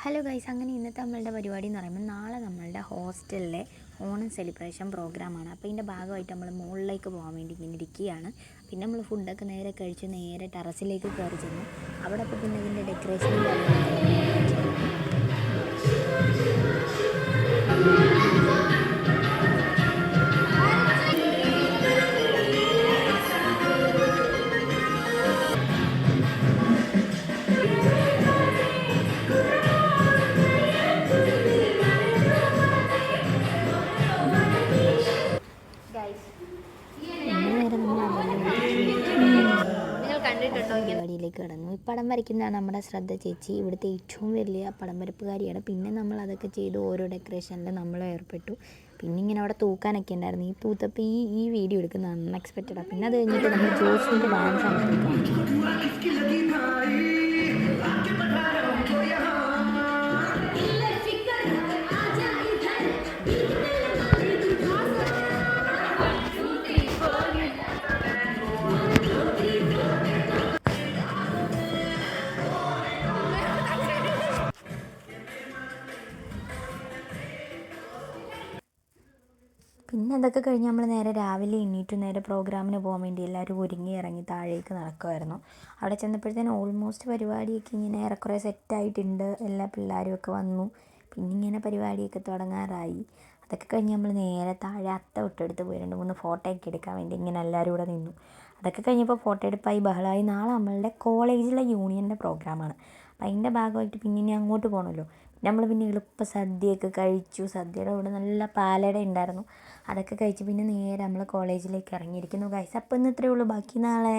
Hello guys, അങ്ങനെ ഇന്നത്തെ നമ്മളുടെ പരിപാടി എന്ന് പറയുമ്പോൾ നാളെ നമ്മളുടെ ഹോസ്റ്റലിലെ ഓണം സെലിബ്രേഷൻ പ്രോഗ്രാമാണ്. അപ്പോൾ ഇതിൻ്റെ ഭാഗമായിട്ട് നമ്മൾ മുകളിലേക്ക് പോകാൻ വേണ്ടി ഇങ്ങനെ ഇരിക്കുകയാണ്. പിന്നെ നമ്മൾ ഫുഡൊക്കെ നേരെ കഴിച്ച് നേരെ ടെറസിലേക്ക് കയറി ചെന്നു. അവിടെ അപ്പോൾ പിന്നെ ഇതിൻ്റെ ഡെക്കറേഷനും പരിപാടിയിലേക്ക് കടന്നു. ഈ പടം വരയ്ക്കുന്നതാണ് നമ്മുടെ ശ്രദ്ധ ചേച്ചി. ഇവിടുത്തെ ഏറ്റവും വലിയ പടം വരപ്പുകാരിയാണ്. പിന്നെ നമ്മൾ അതൊക്കെ ചെയ്ത് ഓരോ ഡെക്കറേഷനിൽ നമ്മൾ ഏർപ്പെട്ടു. പിന്നെ ഇങ്ങനെ അവിടെ തൂക്കാനൊക്കെ ഉണ്ടായിരുന്നു. ഈ തൂത്തപ്പോൾ ഈ വീഡിയോ എടുക്കുന്നത് അൺഎക്സ്പെക്റ്റഡാണ്. പിന്നെ അത് കഴിഞ്ഞിട്ട് നമ്മൾ ജോസിൻ്റെ ഡാൻസ് ആണ്. പിന്നെ അതൊക്കെ കഴിഞ്ഞ് നമ്മൾ നേരെ രാവിലെ എണീറ്റ് നേരെ പ്രോഗ്രാമിന് പോകാൻ വേണ്ടി എല്ലാവരും ഒരുങ്ങി ഇറങ്ങി താഴേക്ക് നടക്കുമായിരുന്നു. അവിടെ ചെന്നപ്പോഴത്തേനും ഓൾമോസ്റ്റ് പരിപാടിയൊക്കെ ഇങ്ങനെ ഏറെക്കുറെ സെറ്റായിട്ടുണ്ട്. എല്ലാ പിള്ളേരും ഒക്കെ വന്നു. പിന്നെ ഇങ്ങനെ പരിപാടിയൊക്കെ തുടങ്ങാറായി. അതൊക്കെ കഴിഞ്ഞ് നമ്മൾ നേരെ താഴെ അത്ത വിട്ടെടുത്ത് പോയി 2-3 ഫോട്ടോ ഒക്കെ എടുക്കാൻ വേണ്ടി ഇങ്ങനെ എല്ലാവരും കൂടെ നിന്നു. അതൊക്കെ കഴിഞ്ഞപ്പോൾ ഫോട്ടോ എടുപ്പായി ബഹളമായി. നാളെ നമ്മളുടെ കോളേജിലെ യൂണിയൻ്റെ പ്രോഗ്രാമാണ്. അപ്പം അതിൻ്റെ ഭാഗമായിട്ട് പിന്നെ ഇനി അങ്ങോട്ട് പോകണമല്ലോ. നമ്മൾ പിന്നെ എളുപ്പം സദ്യയൊക്കെ കഴിച്ചു. സദ്യയുടെ കൂടെ നല്ല പാലട ഉണ്ടായിരുന്നു. അതൊക്കെ കഴിച്ച് പിന്നെ നേരെ നമ്മൾ കോളേജിലേക്ക് ഇറങ്ങിയിരിക്കുന്നു ഗൈസ്. അപ്പോൾ ഇന്ന് ഇത്രയേ ഉള്ളൂ. ബാക്കി നാളെ.